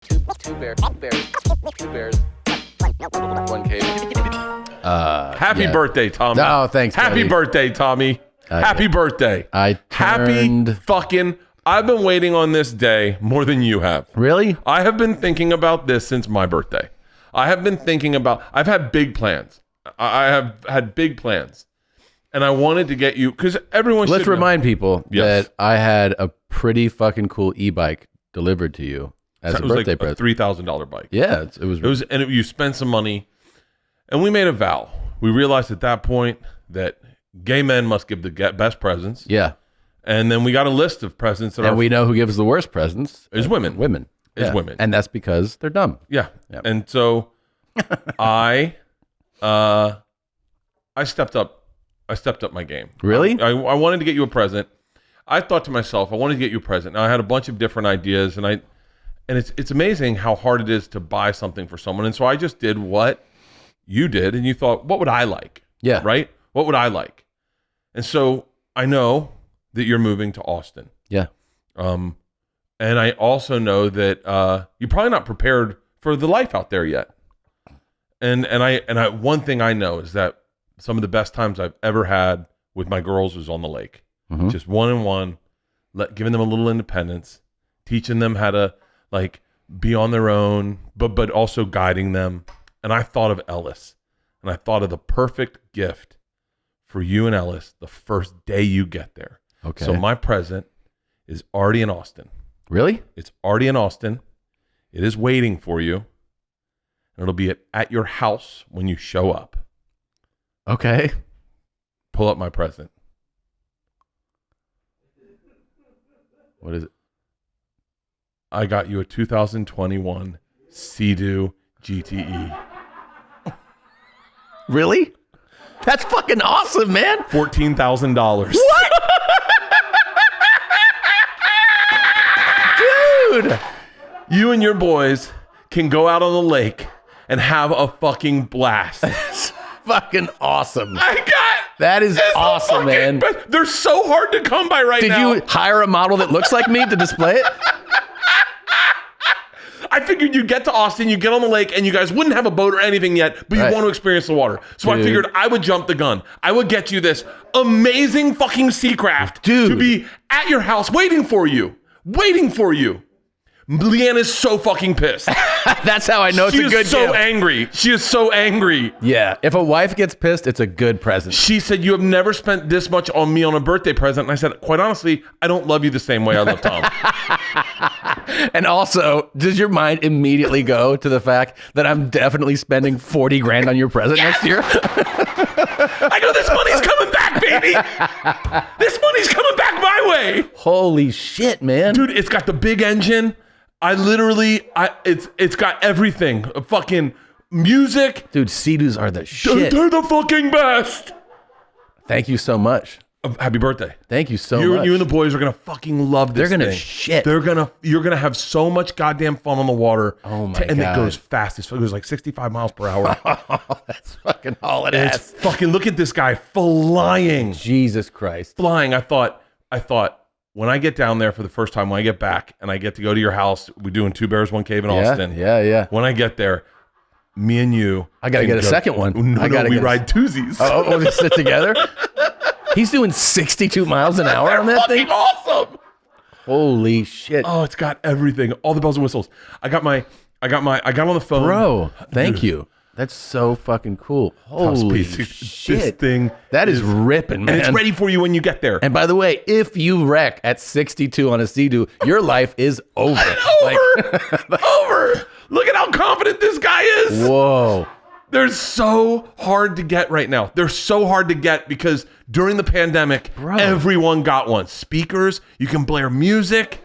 Two bears, one cave. Happy birthday, Tommy. Oh, thanks, Happy buddy. birthday, Tommy. Happy birthday. Happy fucking... I've been waiting on this day more than you have. Really? I have been thinking about this since my birthday. I've had big plans. I have had big plans. And I wanted to get you, because everyone should Let's remind people Yes. that I had a pretty fucking cool e-bike delivered to you as a birthday present. It was like a $3,000 bike. Yeah, You spent some money, and we made a vow. We realized at that point that gay men must give the best presents. Yeah. And then we got a list of presents that And we know who gives the worst presents. is women. Women. Is Yeah. women. And that's because they're dumb. Yeah. Yep. And so I stepped up my game. Really? I wanted to get you a present. I thought to myself, I wanted to get you a present. Now I had a bunch of different ideas, and it's amazing how hard it is to buy something for someone. And so I just did what you did, and you thought, what would I like? Yeah. Right? What would I like? And so I know that you're moving to Austin. Yeah. And I also know that you're probably not prepared for the life out there yet. And I one thing I know is that some of the best times I've ever had with my girls was on the lake. Mm-hmm. Just one-on-one, giving them a little independence, teaching them how to be on their own, but also guiding them. And I thought of Ellis, and I thought of the perfect gift for you and Ellis the first day you get there. Okay. So my present is already in Austin. Really? It's already in Austin. It is waiting for you. And it'll be at your house when you show up. Okay. Pull up my present. What is it? I got you a 2021 Sea-Doo GTE. Really? That's fucking awesome, man. $14,000. What? Dude. You and your boys can go out on the lake and have a fucking blast. That's fucking awesome. That is awesome, man. They're so hard to come by right Did now. you hire a model that looks like me to display it? I figured you'd get to Austin, you get on the lake, and you guys wouldn't have a boat or anything yet, but you Right. want to experience the water. So Dude. I figured I would jump the gun. I would get you this amazing fucking Seacraft Dude. to be at your house waiting for you. Waiting for you. Leanne is so fucking pissed. That's how I know it's She a is good so gift. angry. She is so angry. Yeah. If a wife gets pissed, it's a good present. She said, you have never spent this much on me on a birthday present. And I said, quite honestly, I don't love you the same way I love Tom. And also, does your mind immediately go to the fact that I'm definitely spending 40 grand on your present next year? I go, this money's coming back, baby. This money's coming back my way. Holy shit, man. Dude, it's got the big engine. It's got everything. Fucking music. Dude, Sea-Doos are the shit. They're the fucking best. Thank you so much. Happy birthday. Thank you so You much. and the boys are gonna fucking love this. They're gonna thing. shit. You're gonna have so much goddamn fun on the water. Oh my And God. it goes fast. It goes like 65 miles per hour. That's fucking all it And it's is. fucking, look at this guy flying. Jesus Christ. Flying. I thought when I get down there for the first time, when I get back and I get to go to your house, we're doing 2 Bears, 1 Cave in Austin. Yeah. When I get there, me and you. I gotta can get a second one. No, we ride twosies. Oh, we'll just sit together? He's doing 62 miles an hour on that fucking thing? awesome. Holy shit. Oh, it's got everything. All the bells and whistles. I got on the phone. Bro, thank you. That's so fucking cool. Holy This shit. thing. That is ripping, man. And it's ready for you when you get there. And by the way, if you wreck at 62 on a Sea-Doo, your life is over. Over. Look at how confident this guy is. Whoa. They're so hard to get right now. They're so hard to get because during the pandemic, everyone got one. Speakers, you can blare music.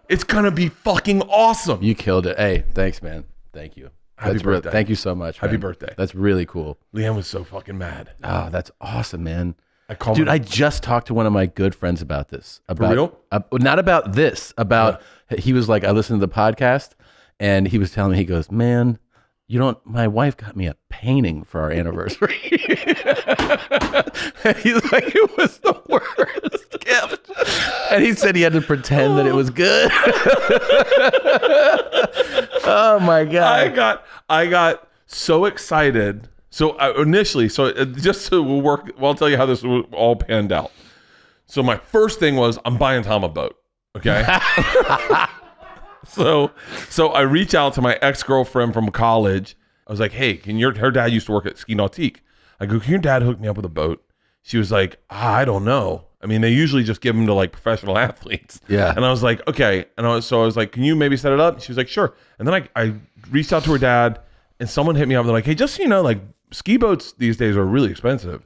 It's going to be fucking awesome. You killed it. Hey, thanks, man. Thank you. Happy birthday. Thank you so much, man. Happy birthday. That's really cool. Leanne was so fucking mad. Oh, that's awesome, man. Dude, I just talked to one of my good friends about this. About, real? Not about this. He was like, I listened to the podcast, and he was telling me, he goes, man, my wife got me a painting for our anniversary. And he's like, it was the worst gift. And he said he had to pretend that it was good. Oh my God. I got so excited. So initially, just so we'll work, well, I'll tell you how this all panned out. So my first thing was, I'm buying Tom a boat. Okay. So I reach out to my ex-girlfriend from college. I was like, hey, her dad used to work at Ski Nautique. I go, can your dad hook me up with a boat? She was like, I don't know. I mean, they usually just give them to like professional athletes. Yeah. And I was like, okay. And I was like, can you maybe set it up? She was like, sure. And then I reached out to her dad, and someone hit me up. They're like, hey, just so you know, like ski boats these days are really expensive.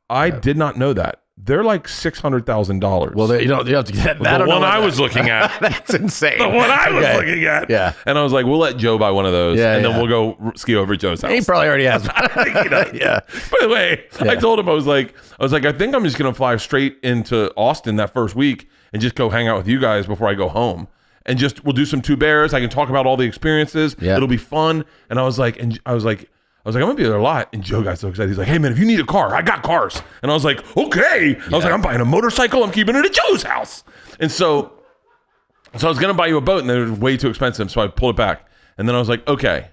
I did not know that. They're like $600,000. Well, you have to get that. The one I was looking at. That's insane. The one I was looking at. Yeah. And I was like, we'll let Joe buy one of those. Yeah, and then we'll go ski over at Joe's house. He probably already has. Yeah. By the way, I told him, I was like, I think I'm just going to fly straight into Austin that first week and just go hang out with you guys before I go home. And we'll do some Two Bears. I can talk about all the experiences. Yeah. It'll be fun. And I was like, I'm gonna be there a lot. And Joe got so excited. He's like, hey man, if you need a car, I got cars. And I was like, okay. I was like, I'm buying a motorcycle. I'm keeping it at Joe's house. And so I was gonna buy you a boat, and they were way too expensive. So I pulled it back. And then I was like, okay. I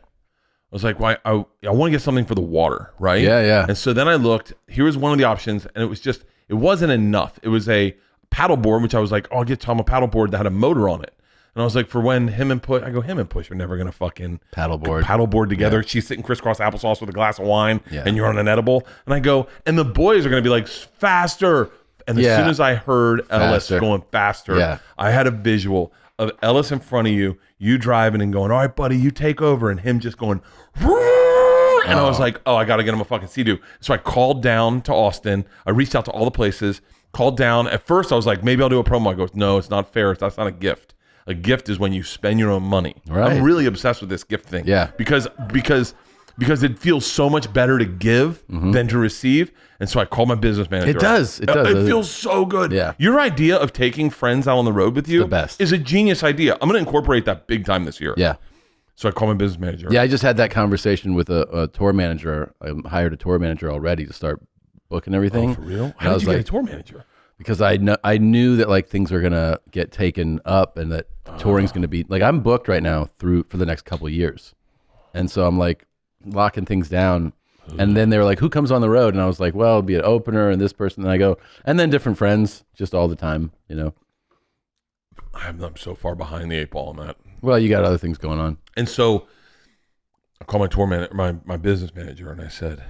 was like, why? I want to get something for the water, right? Yeah. And so then I looked. Here was one of the options, and it wasn't enough. It was a paddleboard, which I was like, oh, I'll get Tom a paddleboard that had a motor on it. And I was like, for when him and Push are never going to fucking paddleboard together. Yeah. She's sitting crisscross applesauce with a glass of wine, and you're on an edible. And I go, and the boys are going to be like, faster. And as soon as I heard Ellis going faster, I had a visual of Ellis in front of you driving and going, all right, buddy, you take over. And him just going, Rrr! And I was like, oh, I got to get him a fucking Sea-Doo. So I called down to Austin. I reached out to all the places, called down. At first, I was like, maybe I'll do a promo. I go, no, it's not fair. That's not a gift. A gift is when you spend your own money. Right. I'm really obsessed with this gift thing. Yeah. Because it feels so much better to give than to receive. And so I called my business manager. It does. It feels so good. Yeah. Your idea of taking friends out on the road with you the best. Is a genius idea. I'm going to incorporate that big time this year. Yeah. So I called my business manager. Yeah, I just had that conversation with a tour manager. I hired a tour manager already to start booking everything. Oh, for real? How did you get a tour manager? Because I knew that like things were gonna get taken up, and that touring's gonna be like, I'm booked right now for the next couple of years, and so I'm like locking things down. And then they were like, who comes on the road? And I was like, well, it'll be an opener and this person. And I go, and then different friends, just all the time, you know. I'm so far behind the 8 ball on that. Well, you got other things going on. And so I called my tour manager, my business manager, and I said,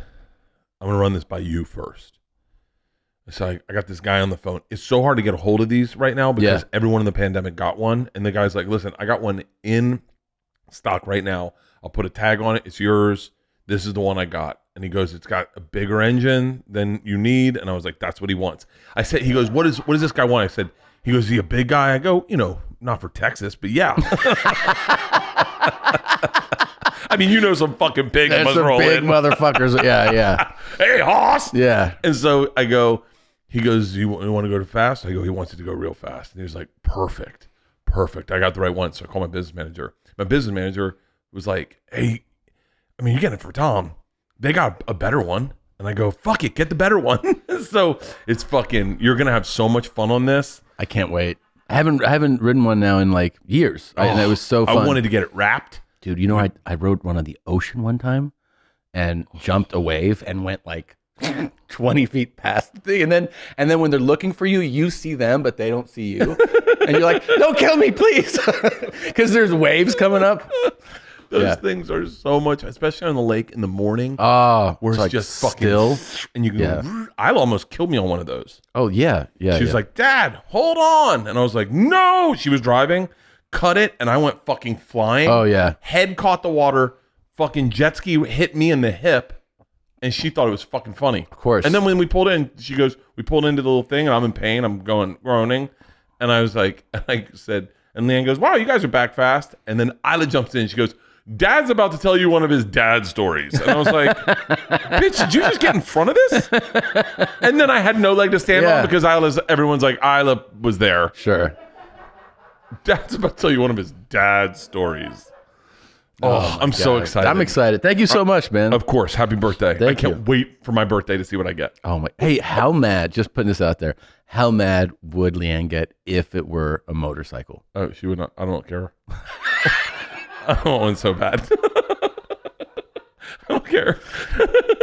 I'm gonna run this by you first. So I got this guy on the phone. It's so hard to get a hold of these right now because everyone in the pandemic got one. And the guy's like, listen, I got one in stock right now. I'll put a tag on it. It's yours. This is the one I got. And he goes, it's got a bigger engine than you need. And I was like, that's what he wants. I said, he goes, what does this guy want? I said, he goes, is he a big guy? I go, not for Texas, but yeah. I mean, some fucking pigs must roll in. Big motherfuckers. Yeah. Hey, hoss. Yeah. And so I go, he goes, you want to go to fast? I go, he wants it to go real fast. And he was like, perfect. I got the right one. So I called my business manager. My business manager was like, hey, I mean, you get it for Tom. They got a better one. And I go, fuck it, get the better one. So it's fucking, you're going to have so much fun on this. I can't wait. I haven't ridden one now in like years. And it was so fun. I wanted to get it wrapped. Dude, I rode one on the ocean one time and jumped a wave and went like 20 feet past the thing. And then when they're looking for you, you see them, but they don't see you. And you're like, don't kill me, please. Because there's waves coming up. Those things are so much, especially on the lake in the morning. Oh, where it's like just fucking still. And you go, I almost killed me on one of those. Oh, yeah. She was like, Dad, hold on. And I was like, no. She was driving, cut it, and I went fucking flying. Oh, yeah. Head caught the water, fucking jet ski hit me in the hip. And she thought it was fucking funny. Of course. And then when we pulled in, she goes, we pulled into the little thing, and I'm in pain. I'm groaning. And I was like, I said, and Leanne goes, wow, you guys are back fast. And then Isla jumps in. She goes, Dad's about to tell you one of his dad stories. And I was like, bitch, did you just get in front of this? And then I had no leg to stand on because everyone's like, Isla was there. Sure. Dad's about to tell you one of his dad stories. Oh, I'm so excited. I'm excited. Thank you so much, man. Of course. Happy birthday. I Thank can't you. wait for my birthday to see what I get. Oh my! Hey, how mad? Just putting this out there. How mad would Leanne get if it were a motorcycle? Oh, she would not. I don't care. I want one so bad. I don't care.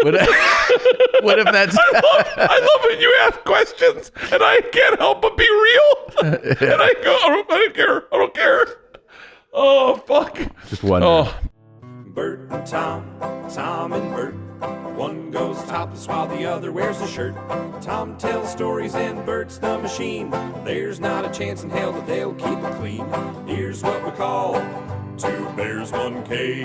What if that's? I love when you ask questions and I can't help but be real. And I go, I don't care. I don't care. Oh, fuck. Just one. Oh, Bert and Tom, Tom and Bert. One goes topless while the other wears a shirt. Tom tells stories and Bert's the machine. There's not a chance in hell that they'll keep it clean. Here's what we call two bears, one cave.